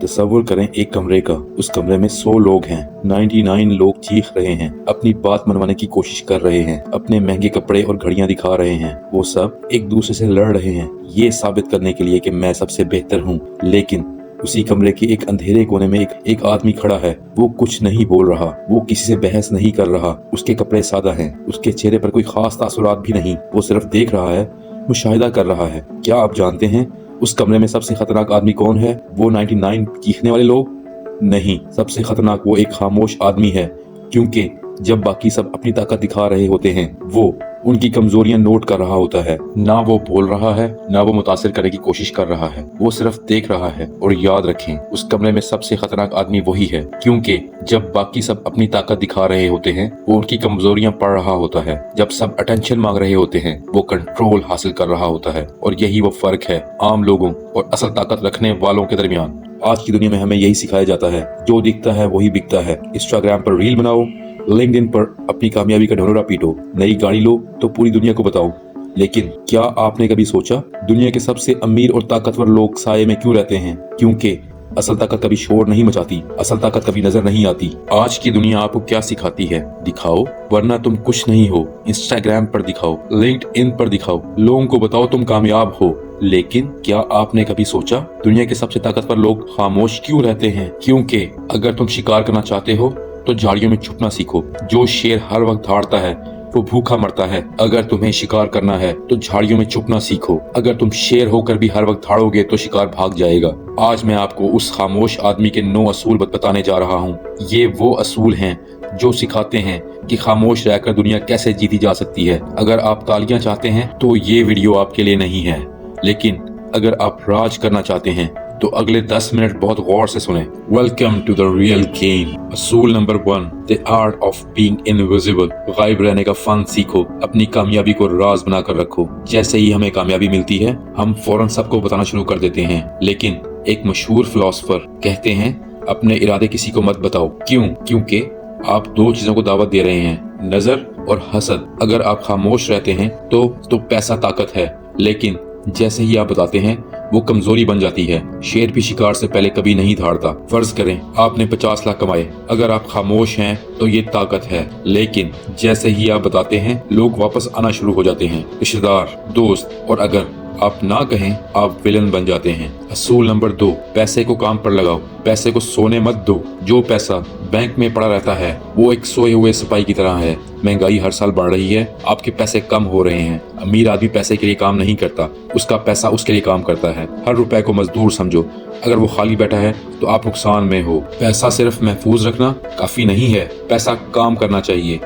तसव्वुर करें एक कमरे का, उस कमरे में 100 लोग हैं, 99 लोग चीख रहे हैं, अपनी बात मनवाने की कोशिश कर रहे हैं, अपने महंगे कपड़े और घड़ियां दिखा रहे हैं। वो सब एक दूसरे से लड़ रहे हैं, ये साबित करने के लिए कि मैं सबसे बेहतर हूँ। लेकिन उसी कमरे के एक अंधेरे कोने में एक आदमी खड़ा है। वो कुछ नहीं बोल रहा, वो किसी से बहस नहीं कर रहा। उसके कपड़े सादा हैं, उसके चेहरे पर कोई खास तासुरात भी नहीं। वो सिर्फ देख रहा है, मुशाहिदा कर रहा है। क्या आप जानते हैं उस कमरे में सबसे खतरनाक आदमी कौन है? वो 99 चीखने वाले लोग नहीं, सबसे खतरनाक वो एक खामोश आदमी है, क्योंकि जब बाकी सब अपनी ताकत दिखा रहे होते हैं, वो उनकी कमजोरियां नोट कर रहा होता है। ना वो बोल रहा है, ना वो मुतासिर करने की कोशिश कर रहा है, वो सिर्फ देख रहा है। और याद रखें, उस कमरे में सबसे खतरनाक आदमी वही है, क्योंकि जब बाकी सब अपनी ताकत दिखा रहे होते हैं, वो उनकी कमजोरियां पढ़ रहा होता है। जब सब अटेंशन मांग रहे होते हैं, वो कंट्रोल हासिल कर रहा होता है। और यही वो फर्क है आम लोगों और असल ताकत रखने वालों के दरमियान। आज की दुनिया में हमें यही सिखाया जाता है, जो दिखता है वही बिकता है। इंस्टाग्राम पर रील बनाओ, लिंक्डइन पर अपनी कामयाबी का ढिंढोरा पीटो, नई गाड़ी लो तो पूरी दुनिया को बताओ। लेकिन क्या आपने कभी सोचा, दुनिया के सबसे अमीर और ताकतवर लोग साये में क्यों रहते हैं? क्योंकि असल ताकत कभी शोर नहीं मचाती, असल ताकत कभी नजर नहीं आती। आज की दुनिया आपको क्या सिखाती है? दिखाओ, वरना तुम कुछ नहीं हो। इंस्टाग्राम पर दिखाओ, लिंक्डइन पर दिखाओ, लोगों को बताओ तुम कामयाब हो। लेकिन क्या आपने कभी सोचा, दुनिया के सबसे ताकतवर लोग खामोश क्यों रहते हैं? क्योंकि अगर तुम शिकार करना चाहते हो तो झाड़ियों में छुपना सीखो। जो शेर हर वक्त दौड़ता है वो भूखा मरता है। अगर तुम्हें शिकार करना है तो झाड़ियों में छुपना सीखो। अगर तुम शेर होकर भी हर वक्त दौड़ोगे तो शिकार भाग जाएगा। आज मैं आपको उस खामोश आदमी के 9 असूल बताने जा रहा हूँ। ये वो असूल हैं जो सिखाते हैं कि खामोश रहकर दुनिया कैसे जीती जा सकती है। अगर आप तालियां चाहते हैं तो ये वीडियो आपके लिए नहीं है, लेकिन अगर आप राज करना चाहते हैं तो अगले 10 मिनट बहुत गौर से सुने। Welcome to the real game. असूल number 1, the art of being invisible. गायब रहने का फन सीखो, अपनी कामयाबी को राज बनाकर रखो। जैसे ही हमें कामयाबी मिलती है, हम फौरन सबको बताना शुरू कर देते हैं। लेकिन एक मशहूर फिलोसोफर कहते हैं, अपने इरादे किसी को मत बताओ। क्यों? क्योंकि आप 2 चीजों को दावत दे रहे हैं, नजर और हसद। अगर आप खामोश रहते हैं तो पैसा ताकत है, लेकिन जैसे ही आप बताते हैं वो कमजोरी बन जाती है। शेर भी शिकार से पहले कभी नहीं दौड़ता। फर्ज करें आपने 50 लाख कमाए, अगर आप खामोश हैं तो ये ताकत है, लेकिन जैसे ही आप बताते हैं लोग वापस आना शुरू हो जाते हैं, रिश्तेदार, दोस्त, और अगर आप ना कहें आप विलन बन जाते हैं। असूल नंबर 2, पैसे को काम पर लगाओ, पैसे को सोने मत दो। जो पैसा बैंक में पड़ा रहता है वो एक सोए हुए सिपाही की तरह है। महंगाई हर साल बढ़ रही है, आपके पैसे कम हो रहे हैं। अमीर आदमी पैसे के लिए काम नहीं करता, उसका पैसा उसके लिए काम करता है। हर रुपए को मजदूर समझो, अगर वो खाली बैठा है तो आप नुकसान में हो। पैसा सिर्फ महफूज रखना काफी नहीं है, पैसा काम करना चाहिए।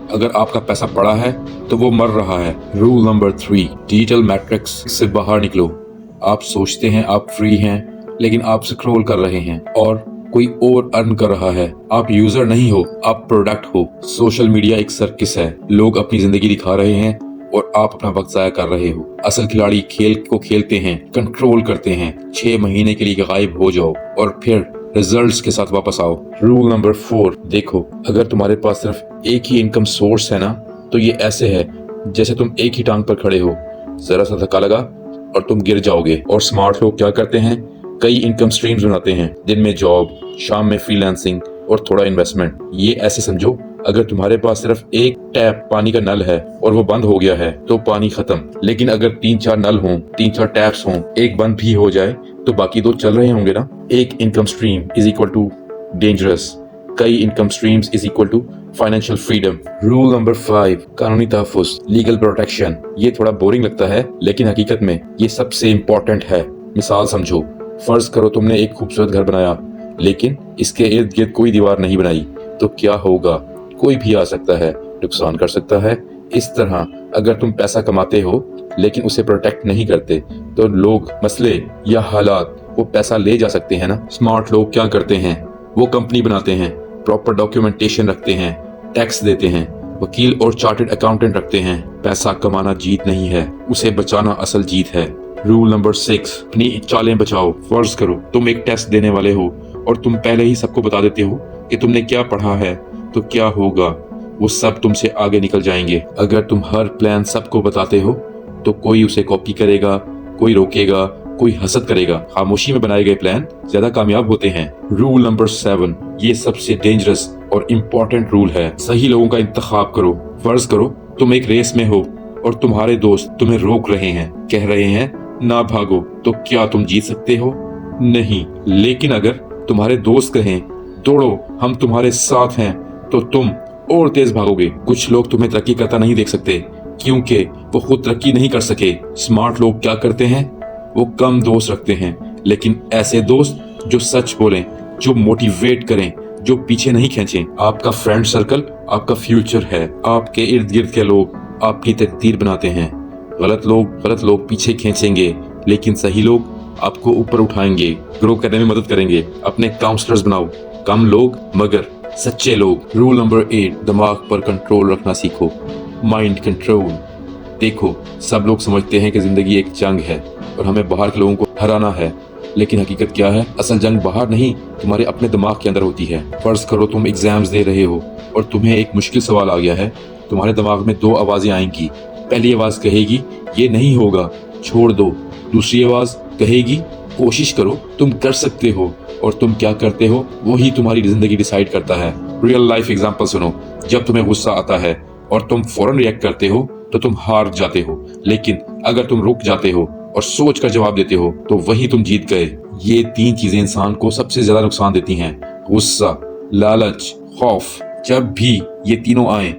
अगर आपका पैसा पड़ा है तो वो मर रहा है। रूल नंबर 3, डिजिटल मैट्रिक्स से बाहर निकलो। आप सोचते हैं आप फ्री हैं, लेकिन आप स्क्रॉल कर रहे हैं और कोई और अर्न कर रहा है। आप यूजर नहीं हो, आप प्रोडक्ट हो। सोशल मीडिया एक सर्किस है, लोग अपनी जिंदगी दिखा रहे हैं और आप अपना वक्त जाया कर रहे हो। असल खिलाड़ी खेल को खेलते हैं, कंट्रोल करते हैं। 6 महीने के लिए गायब हो जाओ और फिर रिजल्ट्स के साथ वापस आओ। रूल नंबर 4, देखो, अगर तुम्हारे पास सिर्फ एक ही इनकम सोर्स है ना, तो ये ऐसे है जैसे तुम एक ही टांग पर खड़े हो, जरा सा धक्का लगा और तुम गिर जाओगे। और स्मार्ट लोग क्या करते हैं, कई इनकम स्ट्रीम्स बनाते हैं। दिन में जॉब, शाम में फ्रीलांसिंग और थोड़ा इन्वेस्टमेंट। ये ऐसे समझो, अगर तुम्हारे पास सिर्फ एक टैप पानी का नल है और वो बंद हो गया है तो पानी खत्म। लेकिन अगर 3-4 नल हों, 3-4 टैप्स हों, एक बंद भी हो जाए तो बाकी 2 चल रहे होंगे ना। एक income stream is equal to dangerous, कई income streams is equal to financial freedom. Rule number 5, कानूनी तहफ़्फ़ुज़, लीगल प्रोटेक्शन। ये थोड़ा बोरिंग लगता है, लेकिन हकीकत में ये सबसे इम्पोर्टेंट है। मिसाल समझो, फर्ज करो तुमने एक खूबसूरत घर बनाया, लेकिन इसके इर्द गिर्द कोई दीवार नहीं बनाई, तो क्या होगा? कोई भी आ सकता है, नुकसान कर सकता है। इस तरह अगर तुम पैसा कमाते हो लेकिन उसे प्रोटेक्ट नहीं करते तो लोग, मसले या हालात वो पैसा ले जा सकते हैं ना। स्मार्ट लोग क्या करते हैं, वो कंपनी बनाते हैं, प्रॉपर डॉक्यूमेंटेशन रखते हैं, टैक्स देते हैं, वकील और चार्टर्ड अकाउंटेंट रखते हैं। पैसा कमाना जीत नहीं है, उसे बचाना असल जीत है। रूल नंबर 6, अपनी चालें बचाओ। फर्ज करो तुम एक टेस्ट देने वाले हो और तुम पहले ही सबको बता देते हो कि तुमने क्या पढ़ा है, तो क्या होगा? वो सब तुमसे आगे निकल जाएंगे। अगर तुम हर प्लान सबको बताते हो तो कोई उसे कॉपी करेगा, कोई रोकेगा, कोई हसद करेगा। खामोशी में बनाए गए प्लान ज्यादा कामयाब होते हैं। रूल नंबर 7, ये सबसे डेंजरस और इम्पोर्टेंट रूल है। सही लोगों का इंतखाब करो। फर्ज करो तुम एक रेस में हो और तुम्हारे दोस्त तुम्हें रोक रहे हैं, कह रहे हैं ना भागो, तो क्या तुम जीत सकते हो? नहीं। लेकिन अगर तुम्हारे दोस्त कहें दौड़ो, हम तुम्हारे साथ हैं, तो तुम और तेज भागोगे। कुछ लोग तुम्हें तरक्की करता नहीं देख सकते क्योंकि वो खुद तरक्की नहीं कर सके। स्मार्ट लोग क्या करते हैं? वो कम दोस्त रखते हैं, लेकिन ऐसे दोस्त जो सच बोलें, जो मोटिवेट करें, जो पीछे नहीं खींचें। आपका फ्रेंड सर्कल आपका फ्यूचर है। आपके इर्द गिर्द के लोग आपकी तकदीर बनाते हैं। गलत लोग पीछे खींचेंगे, लेकिन सही लोग आपको ऊपर उठाएंगे, ग्रो करने में मदद करेंगे। अपने काउंसलर्स बनाओ, कम लोग मगर सच्चे लोग। रूल नंबर 8, दिमाग पर कंट्रोल रखना सीखो। Mind control. देखो, सब लोग समझते हैं कि जिंदगी एक जंग है और हमें बाहर के लोगों को हराना है, लेकिन हकीकत क्या है? असल जंग बाहर नहीं, तुम्हारे अपने दिमाग के अंदर होती है। फर्ज करो तुम एग्जाम्स दे रहे हो और तुम्हें एक मुश्किल सवाल आ गया है। तुम्हारे दिमाग में 2 आवाजें आएंगी। पहली आवाज कहेगी ये नहीं होगा, छोड़ दो। दूसरी आवाज कहेगी कोशिश करो, तुम कर सकते हो। और तुम क्या करते हो वही तुम्हारी जिंदगी डिसाइड करता है। रियल लाइफ एग्जांपल सुनो। जब तुम्हें गुस्सा आता है और तुम फौरन रिएक्ट करते हो तो तुम हार जाते हो, लेकिन अगर तुम रुक जाते हो और सोच कर जवाब देते हो तो वही तुम जीत गए। ये 3 चीजें इंसान को सबसे ज्यादा नुकसान देती हैं: गुस्सा, लालच, खौफ। जब भी ये तीनों आए,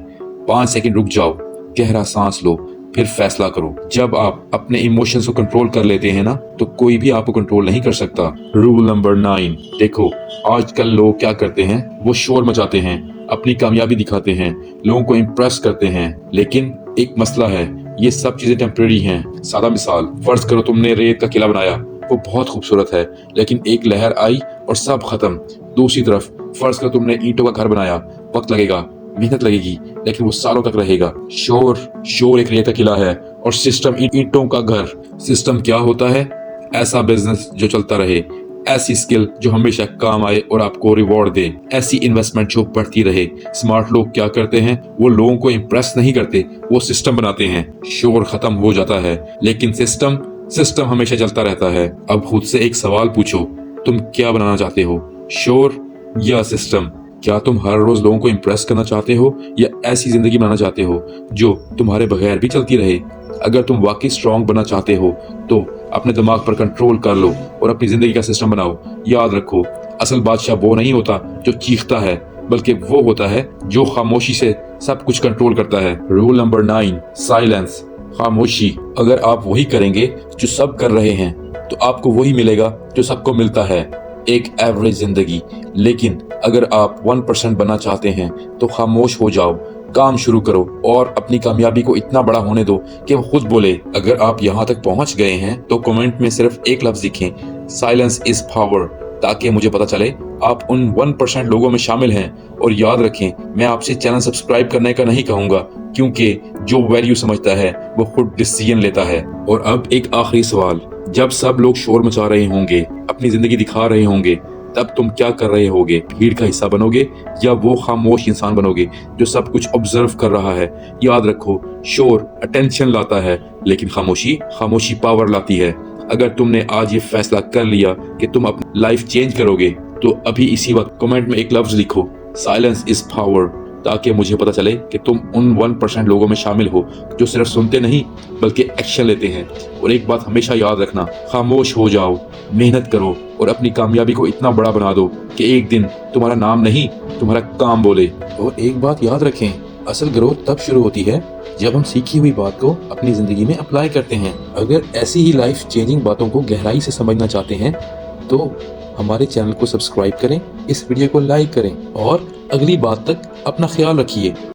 5 सेकंड रुक जाओ, गहरा सांस लो, फिर फैसला करो। जब आप अपने इमोशंस को कंट्रोल कर लेते हैं ना, तो कोई भी आपको कंट्रोल नहीं कर सकता। रूल नंबर 9, देखो आजकल लोग क्या करते हैं? वो शोर मचाते हैं, अपनी कामयाबी दिखाते हैं, लोगों को इम्प्रेस करते हैं, लेकिन एक मसला है, ये सब चीजें टेम्परेरी हैं। सादा मिसाल, फर्ज करो तुमने रेत का किला बनाया, वो बहुत खूबसूरत है, लेकिन एक लहर आई और सब खत्म। दूसरी तरफ फर्ज करो तुमने ईंटों का घर बनाया, वक्त लगेगा, मेहनत लगेगी, लेकिन वो सालों तक रहेगा। शोर एक रेत का किला है और सिस्टम ईंटों का घर। सिस्टम क्या होता है? ऐसा बिजनेस जो चलता रहे, ऐसी स्किल जो हमेशा काम आए और आपको रिवॉर्ड दे, ऐसी इन्वेस्टमेंट जो बढ़ती रहे। स्मार्ट लोग क्या करते हैं? वो लोगों को इम्प्रेस नहीं करते, वो सिस्टम बनाते हैं। शोर खत्म हो जाता है, लेकिन सिस्टम हमेशा चलता रहता है। अब खुद से एक सवाल पूछो, तुम क्या बनाना चाहते हो? शोर या सिस्टम? क्या तुम हर रोज लोगों को इम्प्रेस करना चाहते हो या ऐसी जिंदगी बनाना चाहते हो जो तुम्हारे बगैर भी चलती रहे? अगर तुम वाकई स्ट्रांग बनना चाहते हो तो अपने दिमाग पर कंट्रोल कर लो और अपनी जिंदगी का सिस्टम बनाओ। याद रखो, असल बादशाह वो नहीं होता जो चीखता है, बल्कि वो होता है जो खामोशी से सब कुछ कंट्रोल करता है। रूल नंबर 9, साइलेंस, खामोशी। अगर आप वही करेंगे जो सब कर रहे हैं तो आपको वही मिलेगा जो सबको मिलता है, एक एवरेज जिंदगी। लेकिन अगर आप 1% बनना चाहते हैं तो खामोश हो जाओ, काम शुरू करो और अपनी कामयाबी को इतना बड़ा होने दो कि वो खुद बोले। अगर आप यहाँ तक पहुँच गए हैं तो कमेंट में सिर्फ एक लफ्ज लिखें, साइलेंस इज पावर, ताकि मुझे पता चले आप उन 1% लोगों में शामिल हैं। और याद रखें, मैं आपसे चैनल सब्सक्राइब करने का नहीं कहूँगा, क्योंकि जो वैल्यू समझता है वो खुद डिसीजन लेता है। और अब एक आखिरी सवाल, जब सब लोग शोर मचा रहे होंगे, अपनी जिंदगी दिखा रहे होंगे, तब तुम क्या कर रहे होगे? भीड़ का हिस्सा बनोगे या वो खामोश इंसान बनोगे जो सब कुछ ऑब्जर्व कर रहा है? याद रखो, शोर अटेंशन लाता है, लेकिन खामोशी पावर लाती है। अगर तुमने आज ये फैसला कर लिया कि तुम अपनी लाइफ चेंज करोगे, तो अभी इसी वक्त कमेंट में एक लफ्ज लिखो, साइलेंस इज पावर, ताकि मुझे पता चले कि तुम उन 1% लोगों में शामिल हो जो सिर्फ सुनते नहीं बल्कि एक्शन लेते हैं। और एक बात हमेशा याद रखना, खामोश हो जाओ, मेहनत करो और अपनी कामयाबी को इतना बड़ा बना दो कि एक दिन तुम्हारा नाम नहीं, तुम्हारा काम बोले। और एक बात याद रखें, असल ग्रोथ तब शुरू होती है जब हम सीखी हुई बात को अपनी जिंदगी में अप्लाई करते हैं। अगर ऐसी ही लाइफ चेंजिंग बातों को गहराई से समझना चाहते हैं तो हमारे चैनल को सब्सक्राइब करें, इस वीडियो को लाइक करें और अगली बात तक अपना ख्याल रखिए।